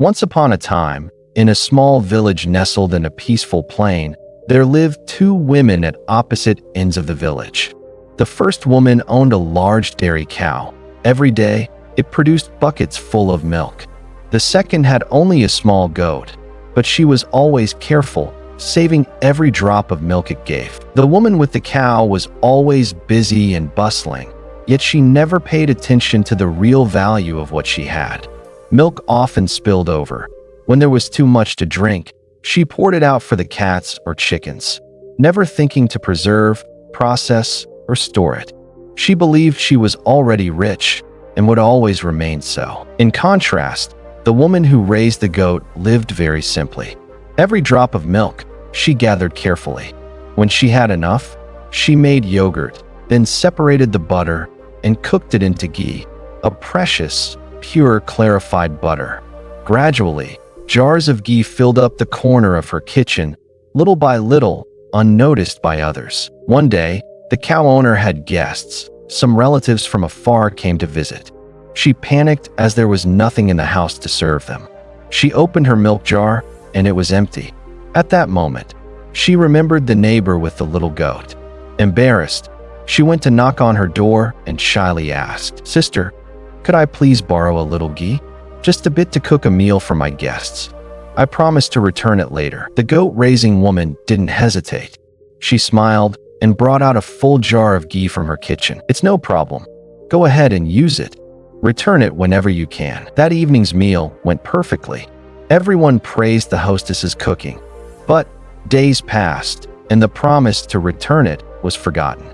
Once upon a time, in a small village nestled in a peaceful plain, there lived two women at opposite ends of the village. The first woman owned a large dairy cow. Every day, it produced buckets full of milk. The second had only a small goat, but she was always careful, saving every drop of milk it gave. The woman with the cow was always busy and bustling, yet she never paid attention to the real value of what she had. Milk often spilled over. When there was too much to drink, she poured it out for the cats or chickens, never thinking to preserve, process, or store it. She believed she was already rich and would always remain so. In contrast, the woman who raised the goat lived very simply. Every drop of milk she gathered carefully. When she had enough, she made yogurt, then separated the butter and cooked it into ghee, a precious, pure, clarified butter. Gradually, jars of ghee filled up the corner of her kitchen, little by little, unnoticed by others. One day, the cow owner had guests. Some relatives from afar came to visit. She panicked as there was nothing in the house to serve them. She opened her milk jar, and it was empty. At that moment, she remembered the neighbor with the little goat. Embarrassed, she went to knock on her door and shyly asked, "Sister, could I please borrow a little ghee? Just a bit to cook a meal for my guests. I promise to return it later." The goat-raising woman didn't hesitate. She smiled and brought out a full jar of ghee from her kitchen. "It's no problem. Go ahead and use it. Return it whenever you can." That evening's meal went perfectly. Everyone praised the hostess's cooking. But days passed, and the promise to return it was forgotten.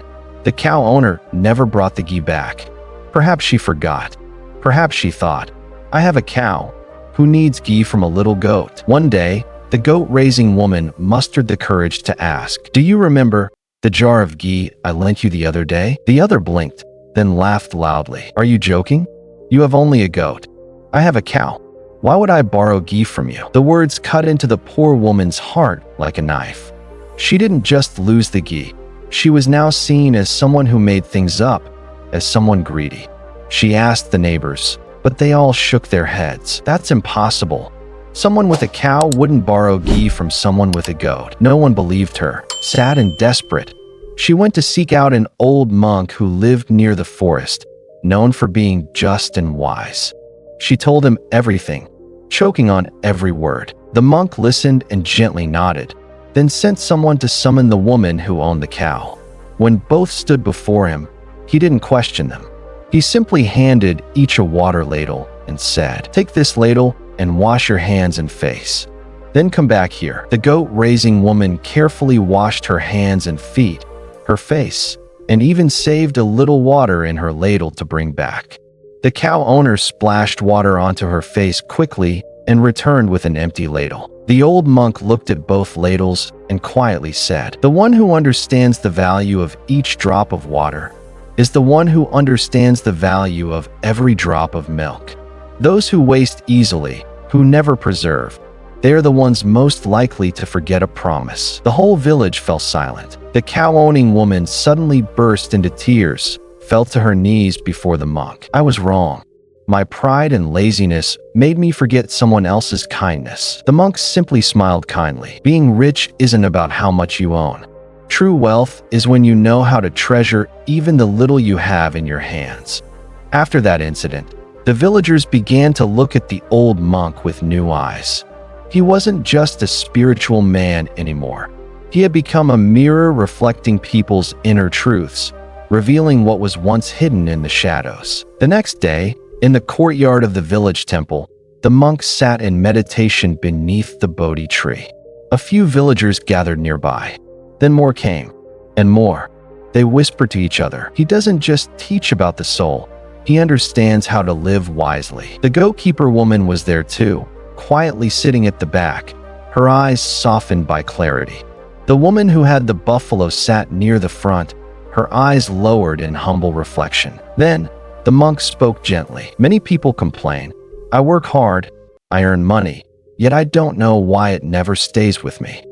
The cow owner never brought the ghee back. Perhaps she forgot. Perhaps she thought, "I have a cow. Who needs ghee from a little goat?" One day, the goat-raising woman mustered the courage to ask, "Do you remember the jar of ghee I lent you the other day?" The other blinked, then laughed loudly. "Are you joking? You have only a goat. I have a cow. Why would I borrow ghee from you?" The words cut into the poor woman's heart like a knife. She didn't just lose the ghee. She was now seen as someone who made things up, as someone greedy. She asked the neighbors, but they all shook their heads. "That's impossible. Someone with a cow wouldn't borrow ghee from someone with a goat." No one believed her. Sad and desperate, she went to seek out an old monk who lived near the forest, known for being just and wise. She told him everything, choking on every word. The monk listened and gently nodded, then sent someone to summon the woman who owned the cow. When both stood before him, he didn't question them. He simply handed each a water ladle and said, "Take this ladle and wash your hands and face. Then come back here." The goat-raising woman carefully washed her hands and feet, her face, and even saved a little water in her ladle to bring back. The cow owner splashed water onto her face quickly and returned with an empty ladle. The old monk looked at both ladles and quietly said, "The one who understands the value of each drop of water is the one who understands the value of every drop of milk. Those who waste easily, who never preserve, they are the ones most likely to forget a promise." The whole village fell silent. The cow-owning woman suddenly burst into tears, fell to her knees before the monk. "I was wrong. My pride and laziness made me forget someone else's kindness." The monk simply smiled kindly. "Being rich isn't about how much you own. True wealth is when you know how to treasure even the little you have in your hands." After that incident, the villagers began to look at the old monk with new eyes. He wasn't just a spiritual man anymore. He had become a mirror reflecting people's inner truths, revealing what was once hidden in the shadows. The next day, in the courtyard of the village temple, the monk sat in meditation beneath the Bodhi tree. A few villagers gathered nearby. Then more came, and more. They whispered to each other, "He doesn't just teach about the soul, he understands how to live wisely." The goat-keeper woman was there too, quietly sitting at the back, her eyes softened by clarity. The woman who had the buffalo sat near the front, her eyes lowered in humble reflection. Then, the monk spoke gently. "Many people complain. I work hard, I earn money, yet I don't know why it never stays with me.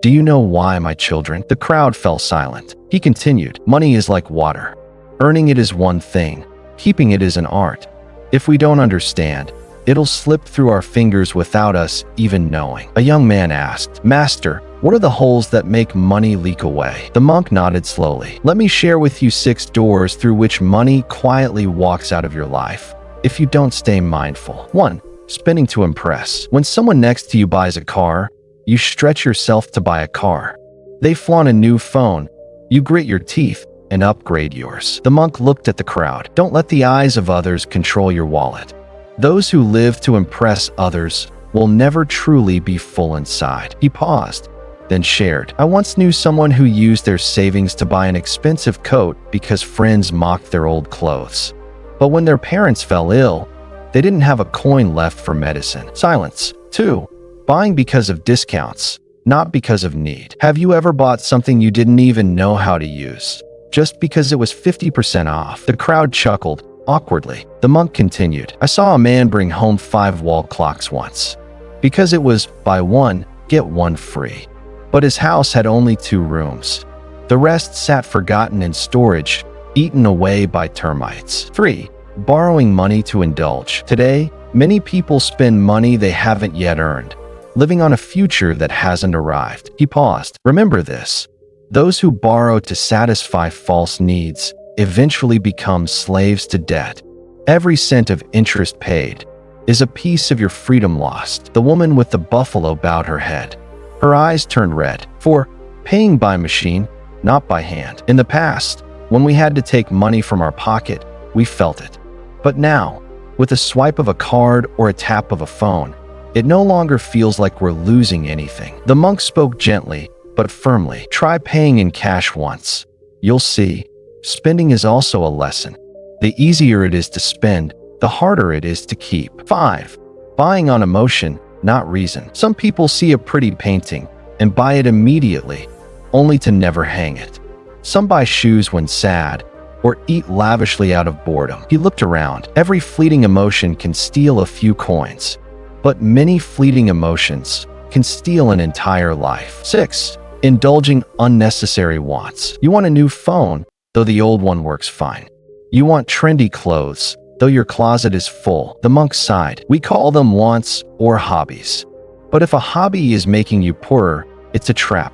Do you know why, my children?" The crowd fell silent. He continued, "Money is like water. Earning it is one thing, keeping it is an art. If we don't understand, It'll slip through our fingers without us even knowing. A young man asked, "Master, what are the holes that make money leak away?" The monk nodded slowly. "Let me share with you 6 doors through which money quietly walks out of your life if you don't stay mindful. 1. Spending to impress. When someone next to you buys a car, you stretch yourself to buy a car. They flaunt a new phone. You grit your teeth and upgrade yours." The monk looked at the crowd. "Don't let the eyes of others control your wallet. Those who live to impress others will never truly be full inside." He paused, then shared, "I once knew someone who used their savings to buy an expensive coat because friends mocked their old clothes. But when their parents fell ill, they didn't have a coin left for medicine." Silence. 2. Buying because of discounts, not because of need. Have you ever bought something you didn't even know how to use, just because it was 50% off? The crowd chuckled awkwardly. The monk continued, "I saw a man bring home 5 wall clocks once, because it was buy one, get one free. But his house had only 2 rooms. The rest sat forgotten in storage, eaten away by termites." 3. Borrowing money to indulge. Today, many people spend money they haven't yet earned, living on a future that hasn't arrived. He paused. "Remember this. Those who borrow to satisfy false needs eventually become slaves to debt. Every cent of interest paid is a piece of your freedom lost." The woman with the buffalo bowed her head. Her eyes turned red. 4. Paying by machine, not by hand. In the past, when we had to take money from our pocket, we felt it. But now, with a swipe of a card or a tap of a phone, it no longer feels like we're losing anything. The monk spoke gently, but firmly. "Try paying in cash once. You'll see. Spending is also a lesson. The easier it is to spend, the harder it is to keep." 5. Buying on emotion, not reason. Some people see a pretty painting and buy it immediately, only to never hang it. Some buy shoes when sad, or eat lavishly out of boredom. He looked around. Every fleeting emotion can steal a few coins, but many fleeting emotions can steal an entire life. 6. Indulging unnecessary wants. You want a new phone, though the old one works fine. You want trendy clothes, though your closet is full. The monk sighed. "We call them wants or hobbies. But if a hobby is making you poorer, it's a trap.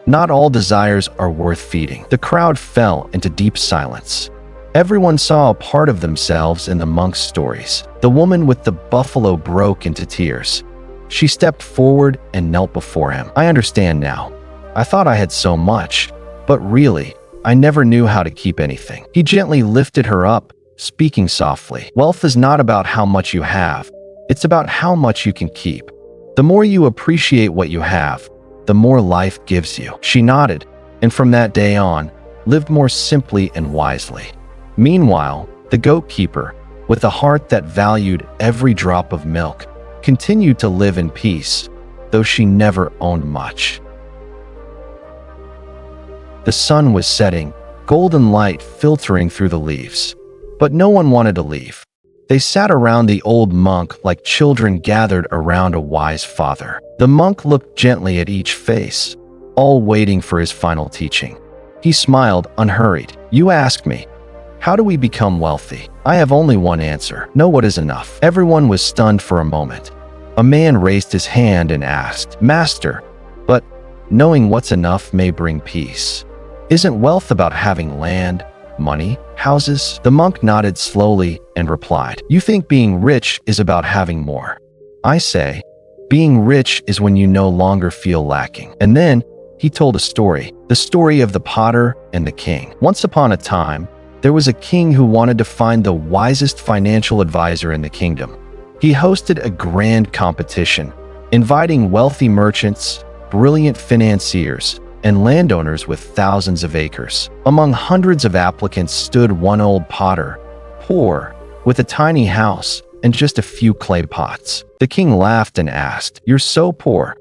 Not all desires are worth feeding." The crowd fell into deep silence. Everyone saw a part of themselves in the monk's stories. The woman with the buffalo broke into tears. She stepped forward and knelt before him. "I understand now. I thought I had so much, but really, I never knew how to keep anything." He gently lifted her up, speaking softly. "Wealth is not about how much you have. It's about how much you can keep. The more you appreciate what you have, the more life gives you." She nodded, and from that day on, lived more simply and wisely. Meanwhile, the goat keeper, with a heart that valued every drop of milk, continued to live in peace, though she never owned much. The sun was setting, golden light filtering through the leaves. But no one wanted to leave. They sat around the old monk like children gathered around a wise father. The monk looked gently at each face, all waiting for his final teaching. He smiled, unhurried. "You ask me, how do we become wealthy? I have only one answer. Know what is enough." Everyone was stunned for a moment. A man raised his hand and asked, "Master, but knowing what's enough may bring peace. Isn't wealth about having land, money, houses?" The monk nodded slowly and replied, "You think being rich is about having more. I say, being rich is when you no longer feel lacking." And then he told a story, the story of the potter and the king. Once upon a time, there was a king who wanted to find the wisest financial advisor in the kingdom. He hosted a grand competition, inviting wealthy merchants, brilliant financiers, and landowners with thousands of acres. Among hundreds of applicants stood one old potter, poor, with a tiny house and just a few clay pots. The king laughed and asked, "You're so poor.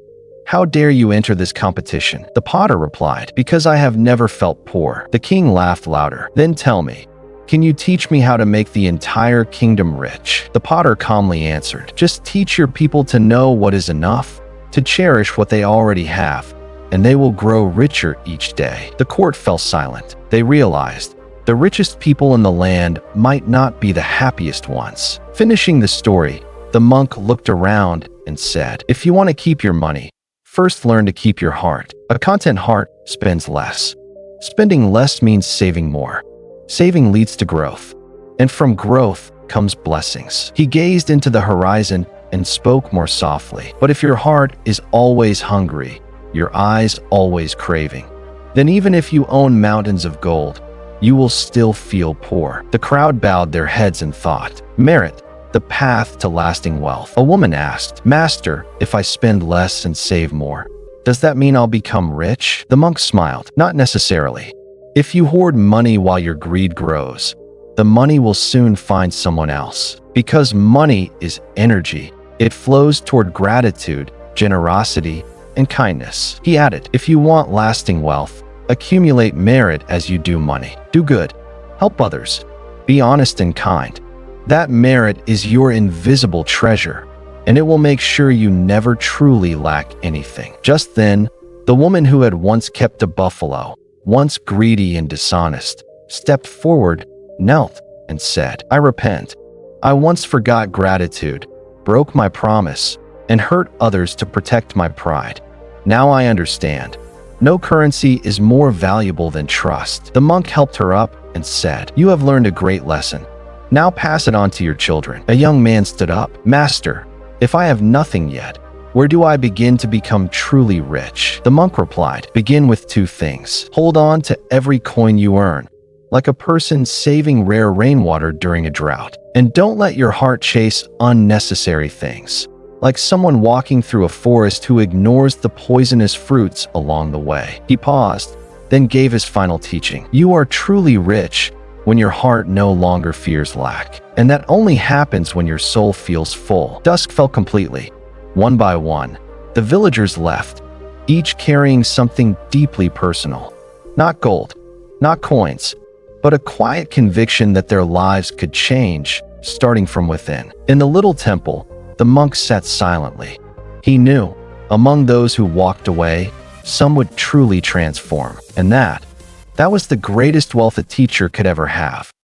How dare you enter this competition?" The potter replied, "Because I have never felt poor." The king laughed louder. "Then tell me, can you teach me how to make the entire kingdom rich?" The potter calmly answered, "Just teach your people to know what is enough, to cherish what they already have, and they will grow richer each day." The court fell silent. They realized the richest people in the land might not be the happiest ones. Finishing the story, The monk looked around and said, "If you want to keep your money, first learn to keep your heart. A content heart spends less. Spending less means saving more. Saving leads to growth. And from growth comes blessings." He gazed into the horizon and spoke more softly. "But if your heart is always hungry, your eyes always craving, then even if you own mountains of gold, you will still feel poor." The crowd bowed their heads and thought, "Merit, the path to lasting wealth." A woman asked, "Master, if I spend less and save more, does that mean I'll become rich?" The monk smiled, "Not necessarily. If you hoard money while your greed grows, the money will soon find someone else. Because money is energy, it flows toward gratitude, generosity, and kindness." He added, "If you want lasting wealth, accumulate merit as you do money. Do good, help others, be honest and kind. That merit is your invisible treasure, and it will make sure you never truly lack anything." Just then, the woman who had once kept a buffalo, once greedy and dishonest, stepped forward, knelt, and said, "I repent. I once forgot gratitude, broke my promise, and hurt others to protect my pride. Now I understand. No currency is more valuable than trust." The monk helped her up and said, "You have learned a great lesson. Now pass it on to your children." A young man stood up, "Master, if I have nothing yet, where do I begin to become truly rich?" The monk replied, "Begin with two things. Hold on to every coin you earn, like a person saving rare rainwater during a drought. And don't let your heart chase unnecessary things, like someone walking through a forest who ignores the poisonous fruits along the way." He paused, then gave his final teaching. "You are truly rich when your heart no longer fears lack. And that only happens when your soul feels full." Dusk fell completely. One by one, the villagers left, each carrying something deeply personal. Not gold, not coins, but a quiet conviction that their lives could change, starting from within. In the little temple, the monk sat silently. He knew, among those who walked away, some would truly transform, and that was the greatest wealth a teacher could ever have.